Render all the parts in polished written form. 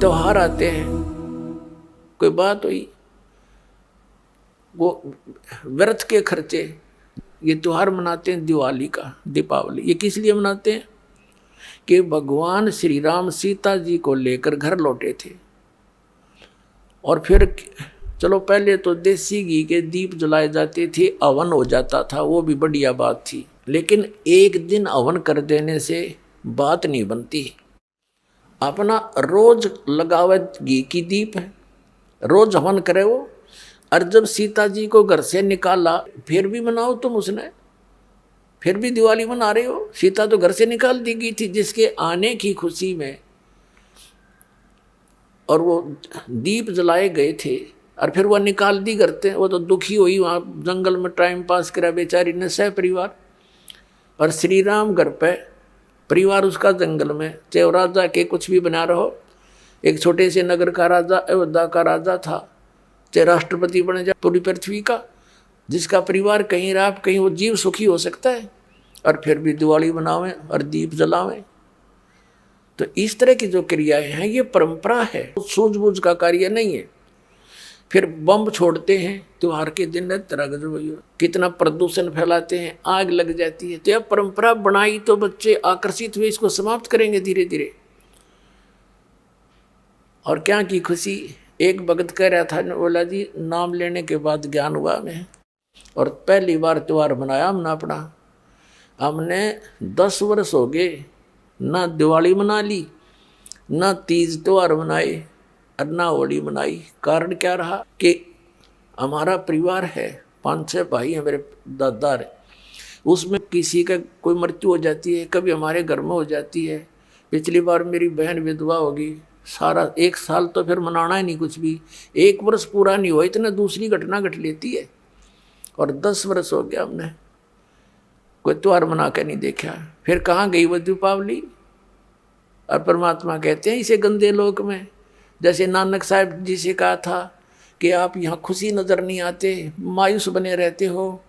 त्योहार आते हैं, कोई बात हुई, वो व्रत के खर्चे, ये त्योहार मनाते हैं दिवाली का, दीपावली, ये किस लिए मनाते हैं कि भगवान श्री राम सीता जी को लेकर घर लौटे थे। और फिर चलो पहले तो देसी घी के दीप जलाए जाते थे, हवन हो जाता था, वो भी बढ़िया बात थी, लेकिन एक दिन हवन कर देने से बात नहीं बनती। अपना रोज लगावे घी की दीप है, रोज हवन करे वो। और जब सीता जी को घर से निकाला, फिर भी मनाओ तुम उसने, फिर भी दिवाली मना रहे हो। सीता तो घर से निकाल दी गई थी जिसके आने की खुशी में, और वो दीप जलाए गए थे, और फिर वह निकाल दी करते। वो तो दुखी हुई, वहाँ जंगल में टाइम पास करा बेचारी ने सह परिवार। और श्री राम घर पे, परिवार उसका जंगल में, चाहे राजा के कुछ भी बना रहो, एक छोटे से नगर का राजा, अयोध्या का राजा था, चाहे राष्ट्रपति बने जाए पूरी पृथ्वी का, जिसका परिवार कहीं रहा कहीं वो जीव सुखी हो सकता है, और फिर भी दिवाली मनावें और दीप जलावें। तो इस तरह की जो क्रियाएं हैं ये परंपरा है, सूझबूझ का कार्य नहीं है। फिर बम छोड़ते हैं त्योहार के दिन, तरह कितना प्रदूषण फैलाते हैं, आग लग जाती है। तो यह परंपरा बनाई तो बच्चे आकर्षित हुए, इसको समाप्त करेंगे धीरे धीरे। और क्या की खुशी, एक भगत कह रहा था, बोला जी नाम लेने के बाद ज्ञान हुआ हमें, और पहली बार त्योहार मनाया हमने अपना। हमने 10 वर्ष हो गए ना दिवाली मना ली, ना तीज त्योहार मनाए, और ना होली मनाई। कारण क्या रहा कि हमारा परिवार है, 5-6 भाई हैं, मेरे दादा है, उसमें किसी का कोई मृत्यु हो जाती है, कभी हमारे घर में हो जाती है। पिछली बार मेरी बहन विधवा होगी, सारा 1 साल तो फिर मनाना ही नहीं कुछ भी, 1 वर्ष पूरा नहीं हुआ इतना दूसरी घटना घट लेती है। और 10 वर्ष हो गया हमने कोई त्योहार मना के नहीं देखा। फिर कहाँ गई वो दीपावली। और परमात्मा कहते हैं इसे गंदे लोक में, जैसे नानक साहब जी से कहा था कि आप यहाँ खुशी नज़र नहीं आते, मायूस बने रहते हो।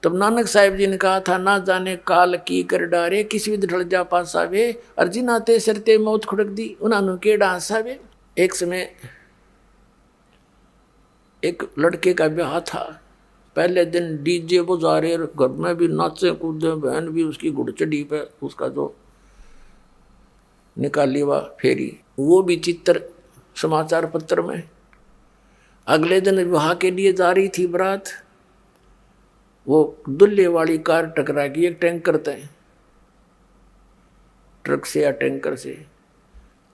तब नानक साहब जी ने कहा था, ना जाने काल की कर डारे, किसी भी ढल जा पासावे, अर्जी नाते सरते मौत खुड़क दी, उन्होंने के डांसावे। एक समय एक लड़के का ब्याह था, पहले दिन डीजे बजा रहे, घर में भी नाचे कूदे, बहन भी उसकी घुड़चड़ी पे उसका जो निकाली हुआ फेरी, वो भी चित्र समाचार पत्र में। अगले दिन विवाह के लिए जा रही थी बारात, वो दुल्हे वाली कार टकरा गई एक टैंकर से, ट्रक से या टैंकर से।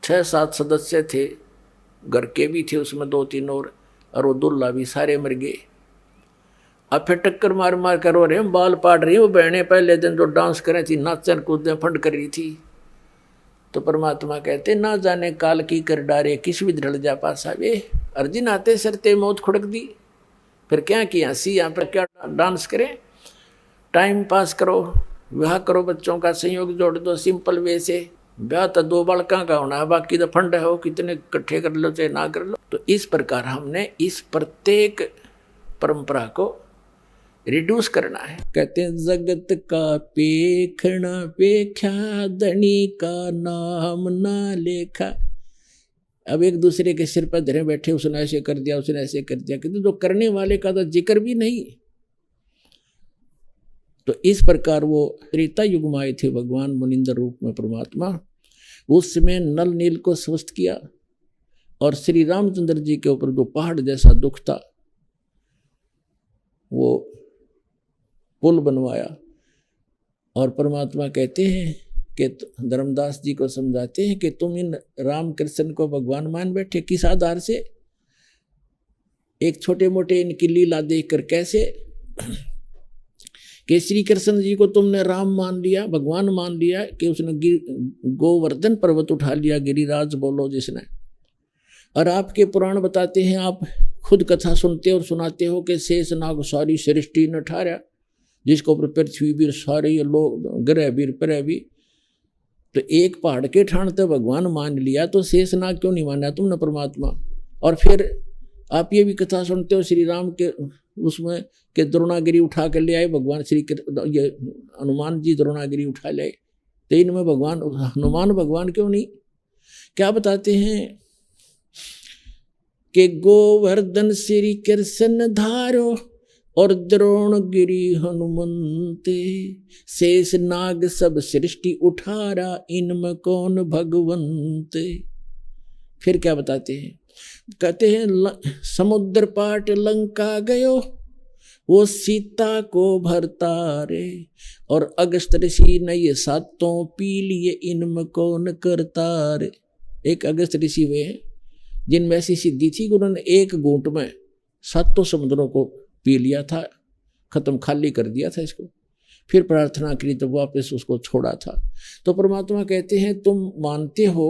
6-7 सदस्य थे, घर के भी थे उसमें 2-3 और वो दुल्हा भी, सारे मर गए। अब फिर टक्कर मार मार कर रो रहे हैं, बाल पाट रही वो बहनें, पहले दिन जो डांस कर रही थी, नाचन कूदे फंड कर रही थी। तो परमात्मा कहते, ना जाने काल की कर डारे, किस भी ढल जा पासा वे, अर्जुन आते सरते मौत खुड़क दी। फिर क्या किया, सी यहाँ पर क्या डांस करें, टाइम पास करो, विवाह करो, बच्चों का संयोग जोड़ दो सिंपल वे से। ब्याह तो 2 बालका का होना है, बाकी तो फंड हो, कितने इकट्ठे कर लो चाहे ना कर लो। तो इस प्रकार हमने इस प्रत्येक परंपरा को रिड्यूस करना है। कहते हैं जगत का पेखना पेख्या, धनी का नाम ना लेखा। अब एक दूसरे के सिर पर धरे बैठे, उसने ऐसे कर दिया, उसने ऐसे कर दिया, किंतु जो करने वाले का तो जिक्र भी नहीं। तो इस प्रकार वो त्रेता युग में आए थे भगवान मुनिंदर रूप में परमात्मा। उस समय नल नील को स्वस्थ किया, और श्री रामचंद्र जी के ऊपर जो पहाड़ जैसा दुख था, वो पुल बनवाया। और परमात्मा कहते हैं कि धर्मदास जी को समझाते हैं कि तुम इन राम कृष्ण को भगवान मान बैठे, किस आधार से? एक छोटे मोटे इनकी लीला देखकर कैसे कि श्री कृष्ण जी को तुमने राम मान लिया, भगवान मान लिया, कि उसने गोवर्धन पर्वत उठा लिया, गिरिराज बोलो जिसने। और आपके पुराण बताते हैं, आप खुद कथा सुनते और सुनाते हो कि शेष नाग सारी सृष्टि न ठारा, जिसको ऊपर पृथ्वी भी सारे ये लोग ग्रह भी प्रह भी। तो एक पहाड़ के ठाण तो भगवान मान लिया, तो शेष नाग क्यों नहीं माना तुमने परमात्मा? और फिर आप ये भी कथा सुनते हो श्री राम के उसमें कि द्रोणागिरी उठा कर ले आए भगवान श्री, ये हनुमान जी द्रोणागिरी उठा ले, तो इनमें भगवान हनुमान भगवान क्यों नहीं? क्या बताते हैं के गोवर्धन श्री कृष्ण धारो और द्रोणगिरी हनुमंते, शेष नाग सब सृष्टि उठारा, इनमें कौन भगवंते। फिर क्या बताते हैं, कहते हैं समुद्र पाट लंका गयो, वो सीता को भरता रे, और अगस्त ऋषि ने ये सातों पी लिए, इनमें कौन करता रे। एक अगस्त ऋषि वे हैं जिनमें ऐसी सिद्धि थी कि उन्होंने एक घूंट में सातों समुद्रों को पी लिया था, खत्म खाली कर दिया था इसको, फिर प्रार्थना करी तो वापस उसको छोड़ा था। तो परमात्मा कहते हैं तुम मानते हो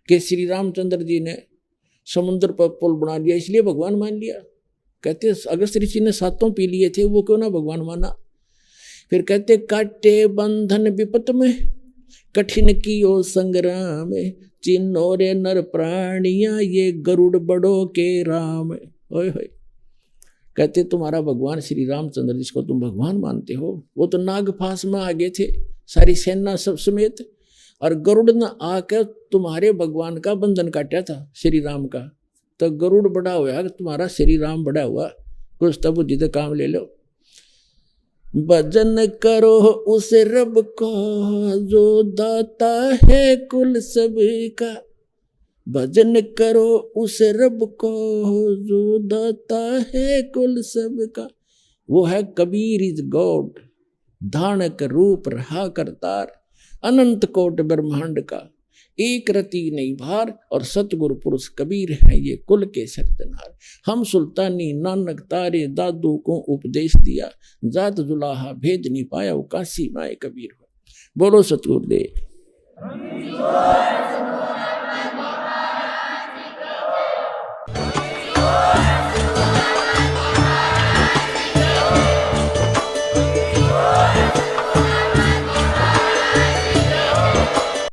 कि श्री रामचंद्र जी ने समुद्र पर पुल बना लिया इसलिए भगवान मान लिया। कहते अगस्त ऋषि ने सातों पी लिए थे, वो क्यों ना भगवान माना। फिर कहते काटे बंधन विपत में, कठिन कियो संग्राम, चिन्हो रे नर प्राणिया, ये गरुड़ बड़ो के राम। ओए होए, कहते तुम्हारा भगवान श्री रामचंद्र जिसको तुम भगवान मानते हो, वो तो नागफास में आ गए थे सारी सेना सब समेत, और गरुड़ ने आकर तुम्हारे भगवान का बंधन काटा था श्री राम का। तो गरुड़ बड़ा हुआ, तुम्हारा श्री राम बड़ा हुआ, कुछ तब बुद्धि तो काम ले लो। भजन करो उस रब को जो दाता है कुल सबका, भजन करो उस रब को जो दाता है कुल सबका। वो है कबीर इज गॉड, धानक रूप रहा करतार, अनंत कोट ब्रह्मांड का, एक रति नहीं भार, और सतगुरु पुरुष कबीर है ये कुल के सरदनार। हम सुल्तानी नानक तारे दादू को उपदेश दिया, जात जुलाहा भेद नहीं पाया, वो काशी माए कबीर हो। बोलो सतगुरुदेव।